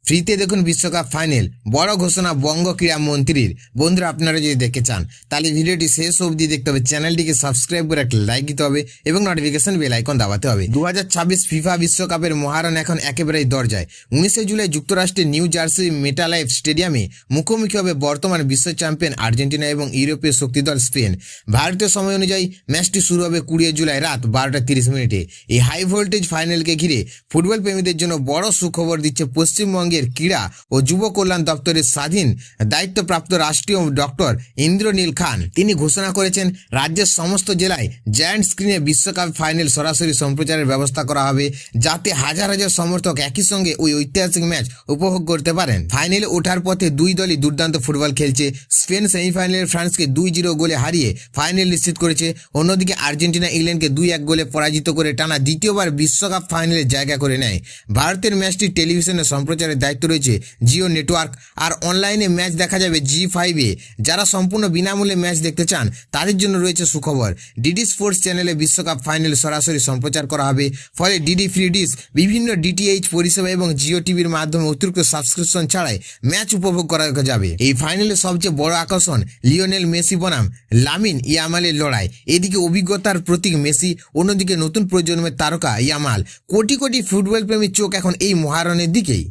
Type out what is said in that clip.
ফ্রিতে দেখুন বিশ্বকাপ ফাইনাল, বড় ঘোষণা বঙ্গ ক্রীড়া মন্ত্রীর। বন্ধুরা, আপনারা যদি দেখতে চান তাহলে ভিডিওটি শেষ অবধি দেখতে হবে, চ্যানেলটিকে সাবস্ক্রাইব করে একটা লাইক দিতে হবে এবং নোটিফিকেশন বেল আইকন দাবাতে হবে। 2026 ফিফা বিশ্বকাপের মহারণ এখন একেবারেই দরজায়। 19 জুলাই যুক্তরাষ্ট্রের নিউ জার্সি মেটালাইফ স্টেডিয়ামে মুখোমুখি হবে বর্তমান বিশ্ব চ্যাম্পিয়ন আর্জেন্টিনা এবং ইউরোপীয় শক্তিদল স্পেন। ভারতীয় সময় অনুযায়ী ম্যাচটি শুরু হবে 20 জুলাই রাত 12:30। এই হাই ভোল্টেজ ফাইনালকে ঘিরে ফুটবল প্রেমীদের জন্য বড় সুখবর দিচ্ছে পশ্চিমবঙ্গের ক্রীড়া ও যুব কল্যাণ দপ্তরের স্বাধীন দায়িত্বপ্রাপ্ত রাষ্ট্রীয় ডক্টর ইন্দ্রনীল খান। তিনি ঘোষণা করেছেন রাজ্যের সমস্ত জেলায় জায়ান্ট স্ক্রিনে বিশ্বকাপ ফাইনাল সরাসরি সম্প্রচারের ব্যবস্থা করা হবে, যাতে হাজার হাজার সমর্থক একই সঙ্গে ওই ঐতিহাসিক ম্যাচ উপভোগ করতে পারেন। ফাইনালে ওঠার পথে দুই দলই দুর্দান্ত ফুটবল খেলছে। স্পেন সেমিফাইনালে ফ্রান্সকে 2-0 গোলে হারিয়ে ফাইনাল নিশ্চিত করেছে। অন্যদিকে আর্জেন্টিনা ইংল্যান্ডকে 2-1 গোলে পরাজিত করে টানা দ্বিতীয়বার বিশ্বকাপ ফাইনালে জায়গা করে নেয়। ভারতের ম্যাচটি টেলিভিশনে সম্প্রচারের দায়িত্ব রয়েছে জিও নেটওয়ার্ক, আর অনলাইনে ম্যাচ দেখা যাবে জি5-এ। যারা সম্পূর্ণ বিনামূল্যে ম্যাচ দেখতে চান তাদের জন্য রয়েছে সুখবর। ডিডি স্পোর্টস চ্যানেলে বিশ্বকাপ ফাইনাল সরাসরি সম্প্রচার করা হবে। ফলে ডিডি ফ্রি ডিশ, বিভিন্ন ডিটিএইচ পরিষেবা এবং জিও টিভির মাধ্যমে অতিরিক্ত সাবস্ক্রিপশন ছাড়াই ম্যাচ উপভোগ করা যাবে। এই ফাইনালের সবচেয়ে বড় আকর্ষণ লিওনেল মেসি বনাম লামিন ইয়ামালের লড়াই। এদিকে অভিজ্ঞতার প্রতীক মেসি, অন্যদিকে নতুন প্রজন্মের তারকা ইয়ামাল। কোটি কোটি ফুটবল প্রেমীর চোখ এখন এই মহারণের দিকেই।